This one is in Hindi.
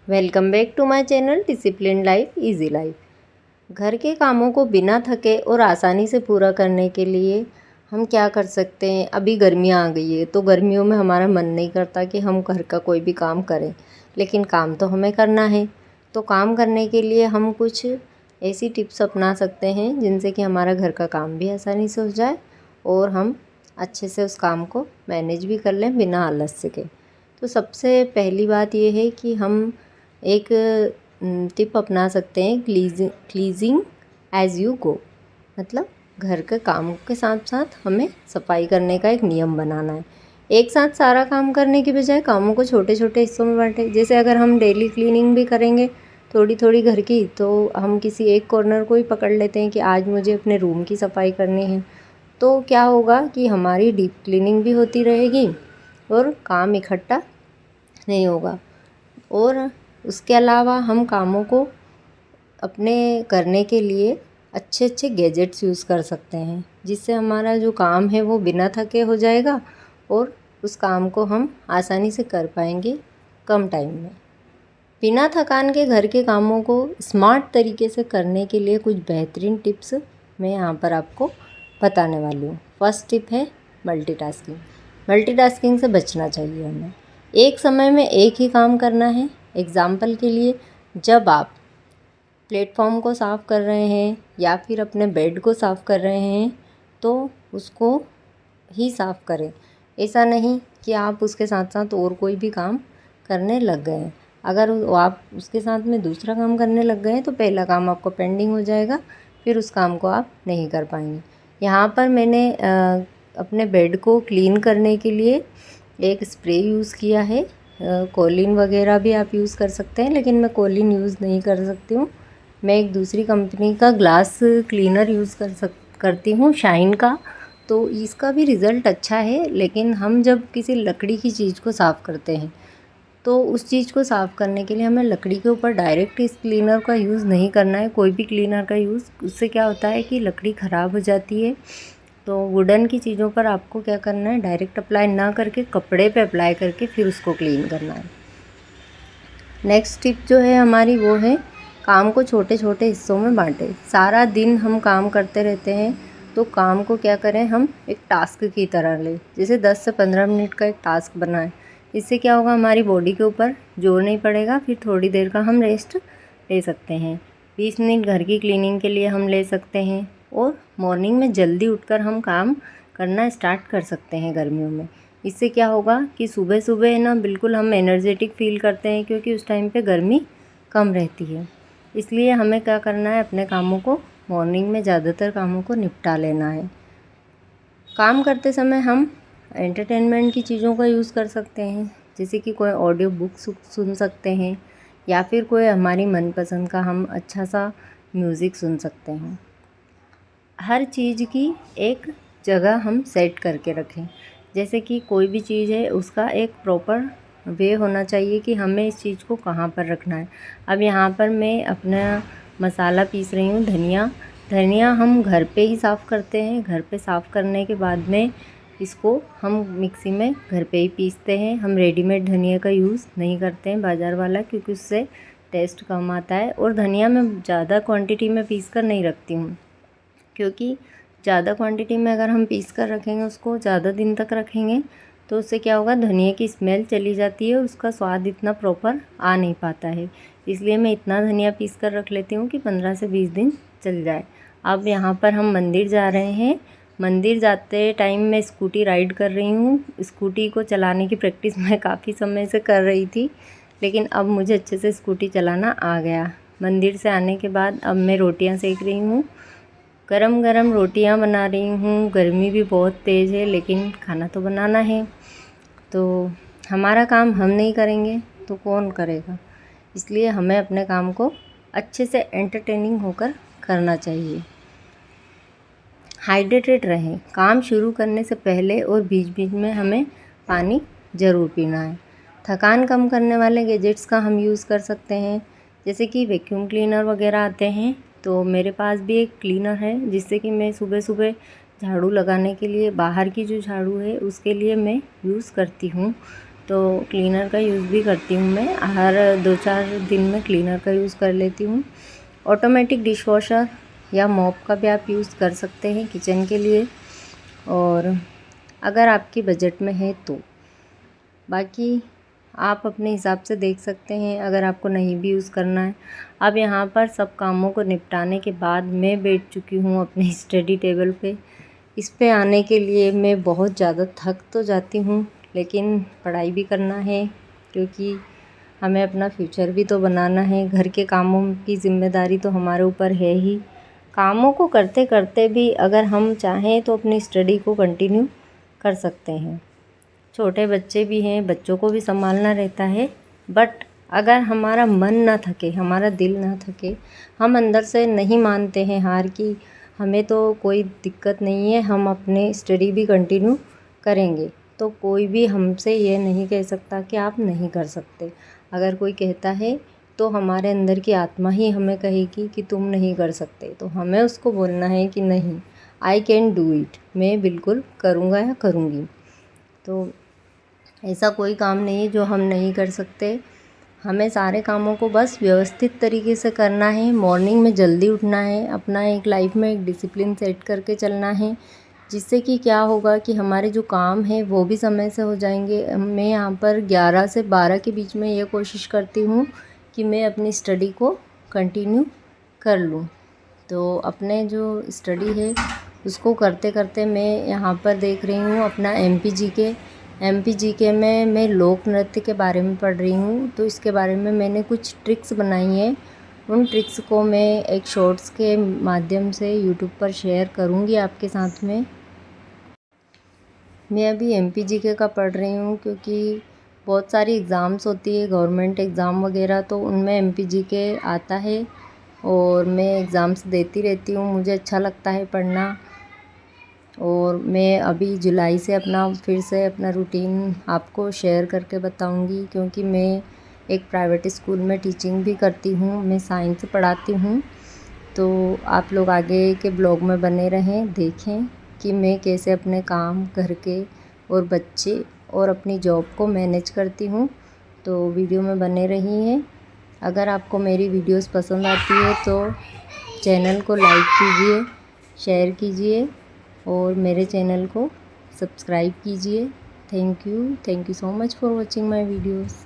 Welcome back to my channel discipline life easy life. घर के कामों को बिना थके और आसानी से पूरा करने के लिए हम क्या कर सकते हैं। अभी गर्मियाँ आ गई है तो गर्मियों में हमारा मन नहीं करता कि हम घर का कोई भी काम करें, लेकिन काम तो हमें करना है। तो काम करने के लिए हम कुछ ऐसी टिप्स अपना सकते हैं जिनसे कि हमारा घर का काम भी आसानी से हो जाए और हम अच्छे से उस काम को मैनेज भी कर लें बिना आलस्य के। तो सबसे पहली बात ये है कि हम एक टिप अपना सकते हैं, क्लीजिंग एज यू गो। मतलब घर के काम के साथ साथ हमें सफाई करने का एक नियम बनाना है। एक साथ सारा काम करने की बजाय कामों को छोटे छोटे हिस्सों में बांटें। जैसे अगर हम डेली क्लीनिंग भी करेंगे थोड़ी थोड़ी घर की, तो हम किसी एक कॉर्नर को ही पकड़ लेते हैं कि आज मुझे अपने रूम की सफाई करनी है। तो क्या होगा कि हमारी डीप क्लीनिंग भी होती रहेगी और काम इकट्ठा नहीं होगा। और उसके अलावा हम कामों को अपने करने के लिए अच्छे अच्छे गैजेट्स यूज़ कर सकते हैं, जिससे हमारा जो काम है वो बिना थके हो जाएगा और उस काम को हम आसानी से कर पाएंगे कम टाइम में। बिना थकान के घर के कामों को स्मार्ट तरीके से करने के लिए कुछ बेहतरीन टिप्स मैं यहाँ पर आपको बताने वाली हूँ। फर्स्ट टिप है मल्टीटास्किंग। मल्टीटास्किंग से बचना चाहिए हमें। एक समय में एक ही काम करना है। एग्ज़ाम्पल के लिए, जब आप प्लेटफॉर्म को साफ़ कर रहे हैं या फिर अपने बेड को साफ़ कर रहे हैं तो उसको ही साफ़ करें। ऐसा नहीं कि आप उसके साथ साथ और कोई भी काम करने लग गए हैं। अगर आप उसके साथ में दूसरा काम करने लग गए हैं तो पहला काम आपको पेंडिंग हो जाएगा, फिर उस काम को आप नहीं कर पाएंगे। यहाँ पर मैंने अपने बेड को क्लीन करने के लिए एक स्प्रे यूज़ किया है। कोलिन वगैरह भी आप यूज़ कर सकते हैं, लेकिन मैं कोलिन यूज़ नहीं कर सकती हूँ। मैं एक दूसरी कंपनी का ग्लास क्लीनर यूज़ करती हूँ, शाइन का। तो इसका भी रिज़ल्ट अच्छा है, लेकिन हम जब किसी लकड़ी की चीज़ को साफ़ करते हैं तो उस चीज़ को साफ़ करने के लिए हमें लकड़ी के ऊपर डायरेक्ट इस क्लीनर का यूज़ नहीं करना है। कोई भी क्लीनर का यूज़, उससे क्या होता है कि लकड़ी ख़राब हो जाती है। तो वुडन की चीज़ों पर आपको क्या करना है, डायरेक्ट अप्लाई ना करके कपड़े पे अप्लाई करके फिर उसको क्लीन करना है। नेक्स्ट टिप जो है हमारी वो है, काम को छोटे छोटे हिस्सों में बांटें। सारा दिन हम काम करते रहते हैं तो काम को क्या करें, हम एक टास्क की तरह लें। जैसे 10 से 15 मिनट का एक टास्क बनाएं। इससे क्या होगा, हमारी बॉडी के ऊपर जोर नहीं पड़ेगा, फिर थोड़ी देर का हम रेस्ट ले सकते हैं। 20 मिनट घर की क्लीनिंग के लिए हम ले सकते हैं और मॉर्निंग में जल्दी उठकर हम काम करना स्टार्ट कर सकते हैं गर्मियों में। इससे क्या होगा कि सुबह सुबह ना बिल्कुल हम एनर्जेटिक फील करते हैं, क्योंकि उस टाइम पे गर्मी कम रहती है। इसलिए हमें क्या करना है, अपने कामों को मॉर्निंग में ज़्यादातर कामों को निपटा लेना है। काम करते समय हम एंटरटेनमेंट की चीज़ों का यूज़ कर सकते हैं, जैसे कि कोई ऑडियो बुक सुन सकते हैं या फिर कोई हमारी मनपसंद का हम अच्छा सा म्यूज़िक सुन सकते हैं। हर चीज़ की एक जगह हम सेट करके रखें। जैसे कि कोई भी चीज़ है उसका एक प्रॉपर वे होना चाहिए कि हमें इस चीज़ को कहाँ पर रखना है। अब यहाँ पर मैं अपना मसाला पीस रही हूँ, धनिया हम घर पे ही साफ़ करते हैं। घर पे साफ़ करने के बाद में इसको हम मिक्सी में घर पे ही पीसते हैं। हम रेडीमेड धनिया का यूज़ नहीं करते हैं बाज़ार वाला, क्योंकि उससे टेस्ट कम आता है। और धनिया मैं ज़्यादा क्वांटिटी में पीस कर नहीं रखती हूँ, क्योंकि ज़्यादा क्वांटिटी में अगर हम पीस कर रखेंगे, उसको ज़्यादा दिन तक रखेंगे तो उससे क्या होगा, धनिया की स्मेल चली जाती है, उसका स्वाद इतना प्रॉपर आ नहीं पाता है। इसलिए मैं इतना धनिया पीस कर रख लेती हूँ कि 15 से 20 दिन चल जाए। अब यहाँ पर हम मंदिर जा रहे हैं। मंदिर जाते टाइम मैं स्कूटी राइड कर रही हूँ। स्कूटी को चलाने की प्रैक्टिस मैं काफ़ी समय से कर रही थी, लेकिन अब मुझे अच्छे से स्कूटी चलाना आ गया। मंदिर से आने के बाद अब मैं रोटियाँ सेक रही हूँ, गरम गरम रोटियां बना रही हूँ। गर्मी भी बहुत तेज़ है, लेकिन खाना तो बनाना है। तो हमारा काम हम नहीं करेंगे तो कौन करेगा। इसलिए हमें अपने काम को अच्छे से एंटरटेनिंग होकर करना चाहिए। हाइड्रेटेड रहें। काम शुरू करने से पहले और बीच बीच में हमें पानी ज़रूर पीना है। थकान कम करने वाले गैजेट्स का हम यूज़ कर सकते हैं, जैसे कि वैक्यूम क्लीनर वगैरह आते हैं। तो मेरे पास भी एक क्लीनर है, जिससे कि मैं सुबह सुबह झाड़ू लगाने के लिए, बाहर की जो झाड़ू है उसके लिए मैं यूज़ करती हूँ। तो क्लीनर का यूज़ भी करती हूँ मैं, हर 2-4 दिन में क्लीनर का यूज़ कर लेती हूँ। ऑटोमेटिक डिश वॉशर या मॉप का भी आप यूज़ कर सकते हैं किचन के लिए, और अगर आपकी बजट में है तो। बाकी आप अपने हिसाब से देख सकते हैं, अगर आपको नहीं भी यूज़ करना है। अब यहाँ पर सब कामों को निपटाने के बाद मैं बैठ चुकी हूँ अपने स्टडी टेबल पे। इस पे आने के लिए मैं बहुत ज़्यादा थक तो जाती हूँ, लेकिन पढ़ाई भी करना है क्योंकि हमें अपना फ्यूचर भी तो बनाना है। घर के कामों की ज़िम्मेदारी तो हमारे ऊपर है ही। कामों को करते करते भी अगर हम चाहें तो अपनी स्टडी को कंटिन्यू कर सकते हैं। छोटे बच्चे भी हैं, बच्चों को भी संभालना रहता है, बट अगर हमारा मन ना थके, हमारा दिल ना थके, हम अंदर से नहीं मानते हैं हार की हमें तो कोई दिक्कत नहीं है, हम अपने स्टडी भी कंटिन्यू करेंगे, तो कोई भी हमसे ये नहीं कह सकता कि आप नहीं कर सकते। अगर कोई कहता है तो हमारे अंदर की आत्मा ही हमें कहेगी कि तुम नहीं कर सकते, तो हमें उसको बोलना है कि नहीं, आई कैन डू इट, मैं बिल्कुल करूँगा या करूँगी। तो ऐसा कोई काम नहीं है जो हम नहीं कर सकते। हमें सारे कामों को बस व्यवस्थित तरीके से करना है, मॉर्निंग में जल्दी उठना है, अपना एक लाइफ में एक डिसिप्लिन सेट करके चलना है, जिससे कि क्या होगा कि हमारे जो काम हैं वो भी समय से हो जाएंगे। मैं यहाँ पर 11 से 12 के बीच में ये कोशिश करती हूँ कि मैं अपनी स्टडी को कंटिन्यू कर लूँ। तो अपने जो स्टडी है उसको करते करते मैं यहाँ पर देख रही हूँ अपना एमपीजीके में मैं लोक नृत्य के बारे में पढ़ रही हूँ। तो इसके बारे में मैंने कुछ ट्रिक्स बनाई हैं, उन ट्रिक्स को मैं एक शॉर्ट्स के माध्यम से यूट्यूब पर शेयर करूँगी आपके साथ में। मैं अभी एमपीजीके का पढ़ रही हूँ क्योंकि बहुत सारी एग्ज़ाम्स होती है, गवर्नमेंट एग्ज़ाम वगैरह, तो उनमें एमपीजीके आता है और मैं एग्ज़ाम्स देती रहती हूँ। मुझे अच्छा लगता है पढ़ना, और मैं अभी जुलाई से फिर से अपना रूटीन आपको शेयर करके बताऊंगी, क्योंकि मैं एक प्राइवेट स्कूल में टीचिंग भी करती हूँ, मैं साइंस पढ़ाती हूँ। तो आप लोग आगे के ब्लॉग में बने रहें, देखें कि मैं कैसे अपने काम, घर के और बच्चे और अपनी जॉब को मैनेज करती हूँ। तो वीडियो में बने रहिए। अगर आपको मेरी वीडियोस पसंद आती है तो चैनल को लाइक कीजिए, शेयर कीजिए और मेरे चैनल को सब्सक्राइब कीजिए। Thank you so much for watching my videos.